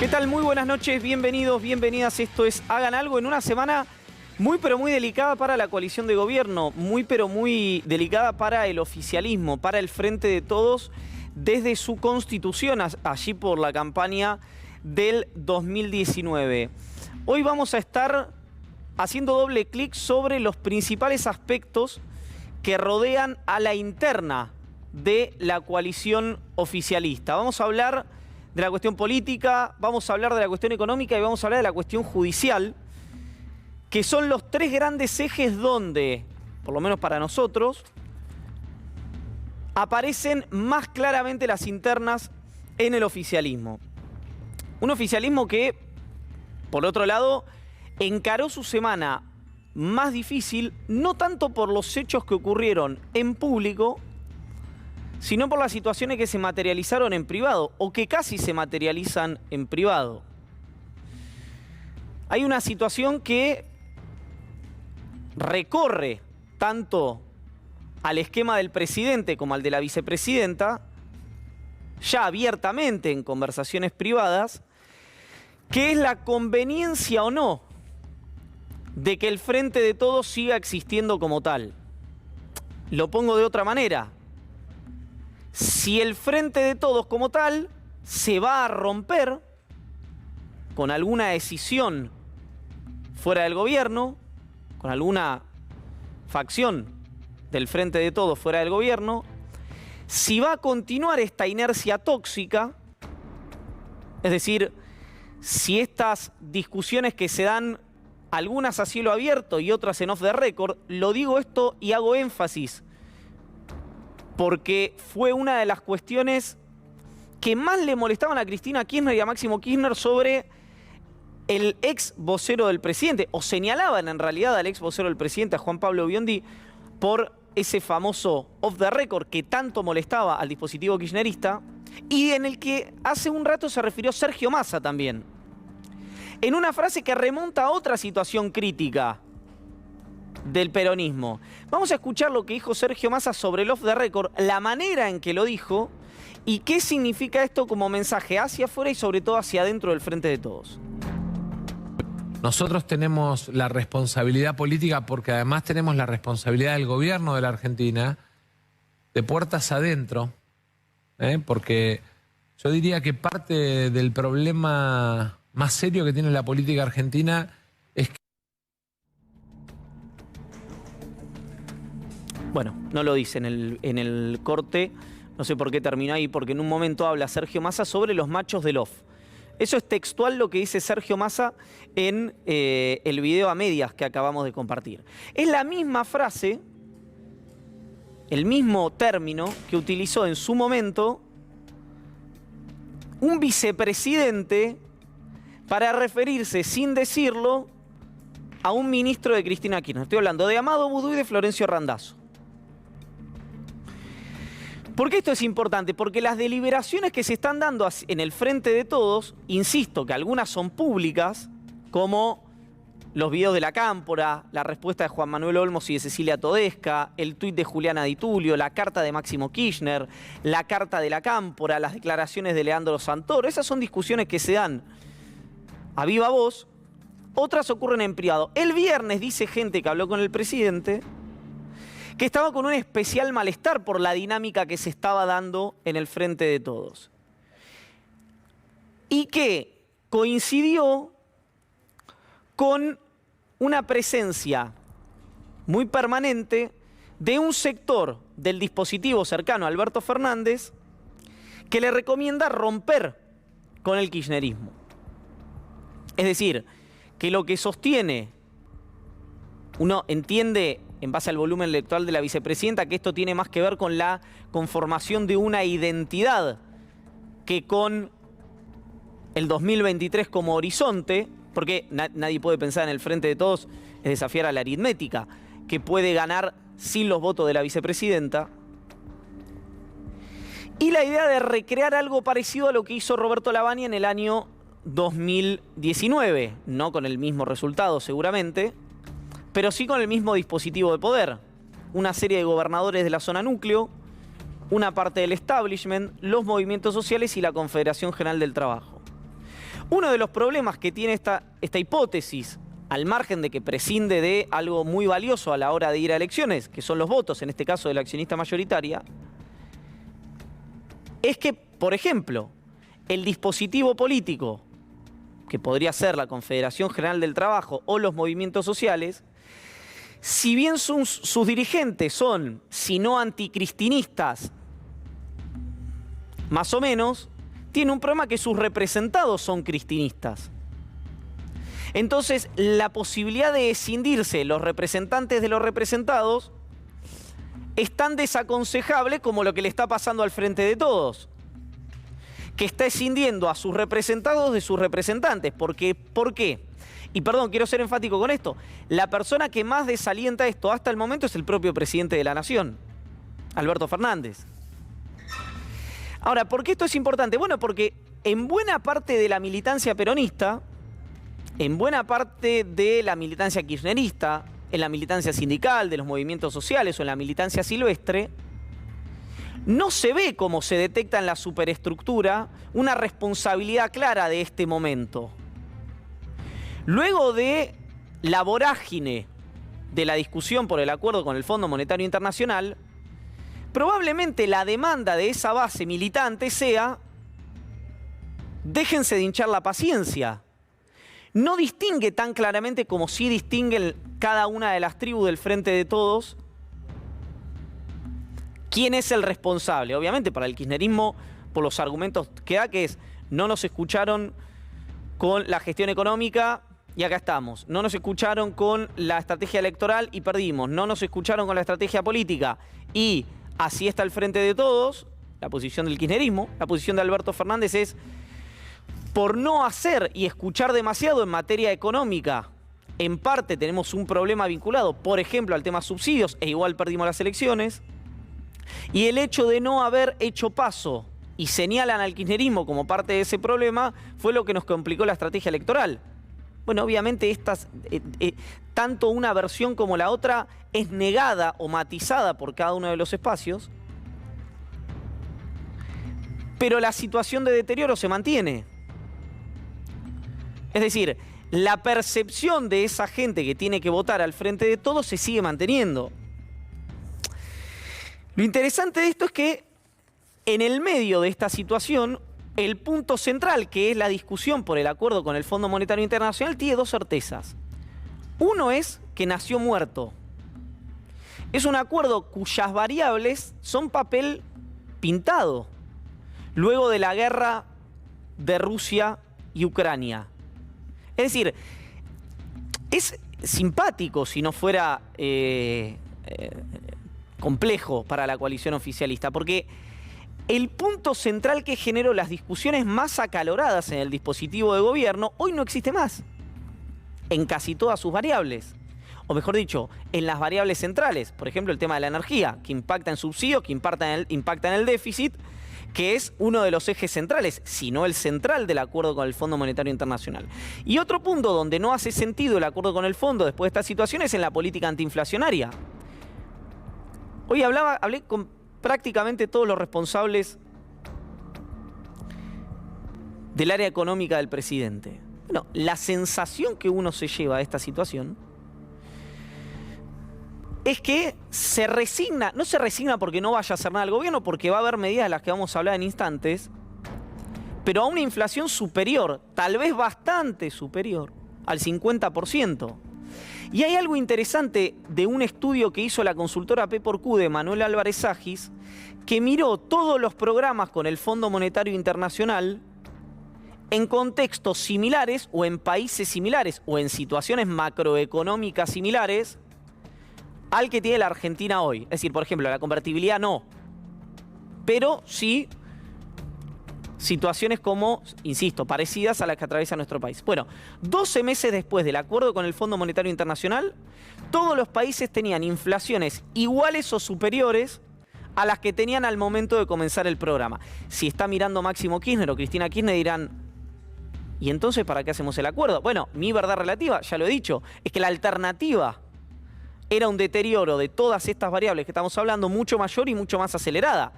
¿Qué tal? Muy buenas noches, bienvenidos, bienvenidas. Esto es Hagan Algo en una semana muy pero muy delicada para la coalición de gobierno, muy pero muy delicada para el oficialismo, para el Frente de Todos, desde su constitución, allí por la campaña del 2019. Hoy vamos a estar haciendo doble clic sobre los principales aspectos que rodean a la interna de la coalición oficialista. Vamos a hablar de la cuestión política, vamos a hablar de la cuestión económica y vamos a hablar de la cuestión judicial, que son los tres grandes ejes donde, por lo menos para nosotros, aparecen más claramente las internas en el oficialismo. Un oficialismo que, por otro lado, encaró su semana más difícil, no tanto por los hechos que ocurrieron en público, sino por las situaciones que se materializaron en privado, o que casi se materializan en privado. Hay una situación que recorre tanto al esquema del presidente como al de la vicepresidenta, ya abiertamente en conversaciones privadas, que es la conveniencia o no de que el Frente de Todos siga existiendo como tal. Lo pongo de otra manera. Si el Frente de Todos como tal se va a romper con alguna decisión fuera del gobierno, con alguna facción del Frente de Todos fuera del gobierno, si va a continuar esta inercia tóxica, es decir, si estas discusiones que se dan, algunas a cielo abierto y otras en off the record, lo digo esto y hago énfasis, porque fue una de las cuestiones que más le molestaban a Cristina Kirchner y a Máximo Kirchner sobre el ex vocero del presidente, o señalaban en realidad al ex vocero del presidente, a Juan Pablo Biondi, por ese famoso off the record que tanto molestaba al dispositivo kirchnerista, y en el que hace un rato se refirió Sergio Massa también, en una frase que remonta a otra situación crítica del peronismo. Vamos a escuchar lo que dijo Sergio Massa sobre el off the record, la manera en que lo dijo y qué significa esto como mensaje hacia afuera y sobre todo hacia adentro del Frente de Todos. Nosotros tenemos la responsabilidad política, porque además tenemos la responsabilidad del gobierno de la Argentina, de puertas adentro, porque yo diría que parte del problema más serio que tiene la política argentina es que... Bueno, no lo dice en el corte, no sé por qué terminó ahí, porque en un momento habla Sergio Massa sobre los machos del off. Eso es textual lo que dice Sergio Massa en el video a medias que acabamos de compartir. Es la misma frase, el mismo término que utilizó en su momento un vicepresidente para referirse, sin decirlo, a un ministro de Cristina Kirchner. Estoy hablando de Amado Boudou y de Florencio Randazzo. ¿Por qué esto es importante? Porque las deliberaciones que se están dando en el Frente de Todos, insisto que algunas son públicas, como los videos de la Cámpora, la respuesta de Juan Manuel Olmos y de Cecilia Todesca, el tuit de Juliana Di Tulio, la carta de Máximo Kirchner, la carta de la Cámpora, las declaraciones de Leandro Santoro. Esas son discusiones que se dan a viva voz, otras ocurren en privado. El viernes dice gente que habló con el presidente que estaba con un especial malestar por la dinámica que se estaba dando en el Frente de Todos. Y que coincidió con una presencia muy permanente de un sector del dispositivo cercano a Alberto Fernández que le recomienda romper con el kirchnerismo. Es decir, que lo que sostiene, uno entiende en base al volumen electoral de la vicepresidenta, que esto tiene más que ver con la conformación de una identidad que con el 2023 como horizonte, porque nadie puede pensar en el Frente de Todos, es desafiar a la aritmética, que puede ganar sin los votos de la vicepresidenta. Y la idea de recrear algo parecido a lo que hizo Roberto Lavagna en el año 2019, no con el mismo resultado seguramente, pero sí con el mismo dispositivo de poder. Una serie de gobernadores de la zona núcleo, una parte del establishment, los movimientos sociales y la Confederación General del Trabajo. Uno de los problemas que tiene esta hipótesis, al margen de que prescinde de algo muy valioso a la hora de ir a elecciones, que son los votos, en este caso de la accionista mayoritaria, es que, por ejemplo, el dispositivo político, que podría ser la Confederación General del Trabajo o los movimientos sociales, si bien sus dirigentes son, si no anticristinistas, más o menos, tiene un problema que sus representados son cristinistas. Entonces, la posibilidad de escindirse los representantes de los representados es tan desaconsejable como lo que le está pasando al Frente de Todos, que está escindiendo a sus representados de sus representantes. ¿Por qué? Y perdón, quiero ser enfático con esto. La persona que más desalienta esto hasta el momento es el propio presidente de la Nación, Alberto Fernández. Ahora, ¿por qué esto es importante? Bueno, porque en buena parte de la militancia peronista, en buena parte de la militancia kirchnerista, en la militancia sindical, de los movimientos sociales o en la militancia silvestre, no se ve cómo se detecta en la superestructura una responsabilidad clara de este momento. Luego de la vorágine de la discusión por el acuerdo con el Fondo Monetario Internacional, probablemente la demanda de esa base militante sea: déjense de hinchar la paciencia. No distingue tan claramente como sí distinguen cada una de las tribus del Frente de Todos quién es el responsable. Obviamente para el kirchnerismo, por los argumentos que da, que es: no nos escucharon con la gestión económica y acá estamos. No nos escucharon con la estrategia electoral y perdimos. No nos escucharon con la estrategia política y así está el Frente de Todos. La posición del kirchnerismo, la posición de Alberto Fernández es: por no hacer y escuchar demasiado en materia económica, en parte tenemos un problema vinculado, por ejemplo, al tema subsidios, e igual perdimos las elecciones. Y el hecho de no haber hecho paso, y señalan al kirchnerismo como parte de ese problema, fue lo que nos complicó la estrategia electoral. Bueno, obviamente tanto una versión como la otra es negada o matizada por cada uno de los espacios, pero la situación de deterioro se mantiene. Es decir, la percepción de esa gente que tiene que votar al Frente de Todos se sigue manteniendo. Lo interesante de esto es que en el medio de esta situación, el punto central, que es la discusión por el acuerdo con el Fondo Monetario Internacional, tiene dos certezas. Uno es que nació muerto. Es un acuerdo cuyas variables son papel pintado luego de la guerra de Rusia y Ucrania. Es decir, es simpático si no fuera complejo para la coalición oficialista, porque el punto central que generó las discusiones más acaloradas en el dispositivo de gobierno hoy no existe más, en casi todas sus variables. O mejor dicho, en las variables centrales, por ejemplo el tema de la energía, que impacta en subsidios, que impacta en el déficit, que es uno de los ejes centrales, si no el central del acuerdo con el Fondo Monetario Internacional. Y otro punto donde no hace sentido el acuerdo con el Fondo después de esta situación es en la política antiinflacionaria. Hoy hablé con prácticamente todos los responsables del área económica del presidente. Bueno, la sensación que uno se lleva de esta situación es que se resigna, no se resigna porque no vaya a hacer nada el gobierno, porque va a haber medidas de las que vamos a hablar en instantes, pero a una inflación superior, tal vez bastante superior, al 50%. Y hay algo interesante de un estudio que hizo la consultora P×Q de Manuel Álvarez Agis, que miró todos los programas con el Fondo Monetario Internacional en contextos similares o en países similares o en situaciones macroeconómicas similares al que tiene la Argentina hoy. Es decir, por ejemplo, la convertibilidad no, pero sí situaciones como, insisto, parecidas a las que atraviesa nuestro país. Bueno, 12 meses después del acuerdo con el Fondo Monetario Internacional, todos los países tenían inflaciones iguales o superiores a las que tenían al momento de comenzar el programa. Si está mirando Máximo Kirchner o Cristina Kirchner dirán: ¿y entonces para qué hacemos el acuerdo? Bueno, mi verdad relativa, ya lo he dicho, es que la alternativa era un deterioro de todas estas variables que estamos hablando mucho mayor y mucho más acelerada.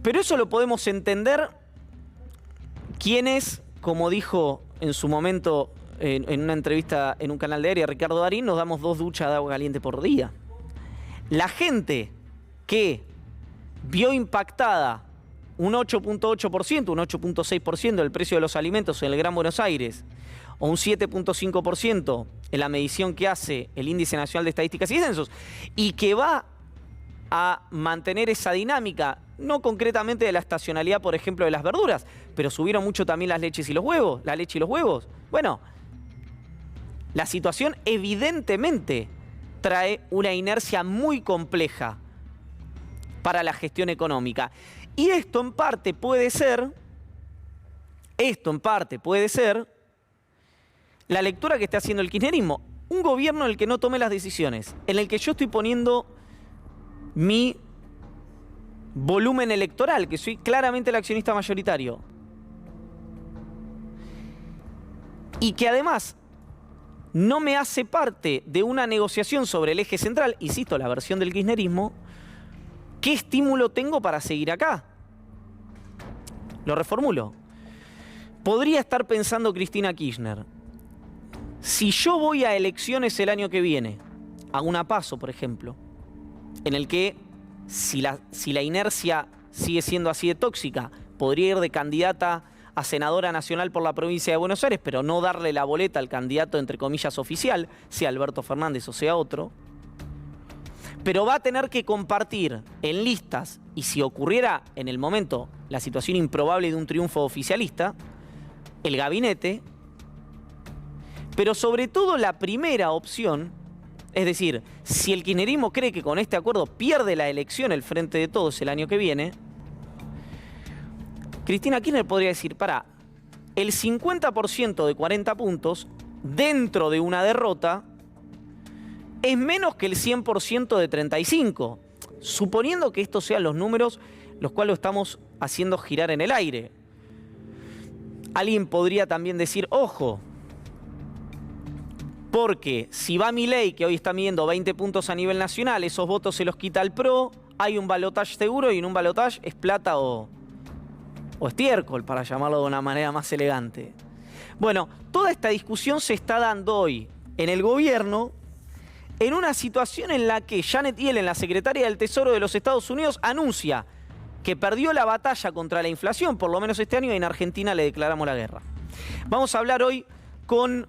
Pero eso lo podemos entender quienes como dijo en su momento en una entrevista en un canal de aire Ricardo Darín, nos damos 2 duchas de agua caliente por día. La gente que vio impactada un 8.8%, un 8.6% del precio de los alimentos en el Gran Buenos Aires, o un 7.5% en la medición que hace el Índice Nacional de Estadísticas y Censos, y que va a mantener esa dinámica, no concretamente de la estacionalidad, por ejemplo, de las verduras, pero subieron mucho también las leches y los huevos, la leche y los huevos. Bueno, la situación evidentemente trae una inercia muy compleja para la gestión económica. Y esto en parte puede ser la lectura que está haciendo el kirchnerismo. Un gobierno en el que no tome las decisiones, en el que yo estoy poniendo mi volumen electoral, que soy claramente el accionista mayoritario. Y que además no me hace parte de una negociación sobre el eje central, insisto, la versión del kirchnerismo. ¿Qué estímulo tengo para seguir acá? Lo reformulo. Podría estar pensando Cristina Kirchner, si yo voy a elecciones el año que viene, a una PASO, por ejemplo, en el que si la inercia sigue siendo así de tóxica, podría ir de candidata a senadora nacional por la provincia de Buenos Aires, pero no darle la boleta al candidato, entre comillas, oficial, sea Alberto Fernández o sea otro, pero va a tener que compartir en listas, y si ocurriera en el momento la situación improbable de un triunfo oficialista, el gabinete, pero sobre todo la primera opción, es decir, si el kirchnerismo cree que con este acuerdo pierde la elección el Frente de Todos el año que viene, Cristina Kirchner podría decir, el 50% de 40 puntos dentro de una derrota es menos que el 100% de 35, suponiendo que estos sean los números los cuales lo estamos haciendo girar en el aire. Alguien podría también decir, ojo, porque si va Milei, que hoy está midiendo 20 puntos a nivel nacional, esos votos se los quita el PRO, hay un balotaje seguro, y en un balotaje es plata o estiércol, para llamarlo de una manera más elegante. Bueno, toda esta discusión se está dando hoy en el gobierno, en una situación en la que Janet Yellen, la secretaria del Tesoro de los Estados Unidos, anuncia que perdió la batalla contra la inflación, por lo menos este año, y en Argentina le declaramos la guerra. Vamos a hablar hoy con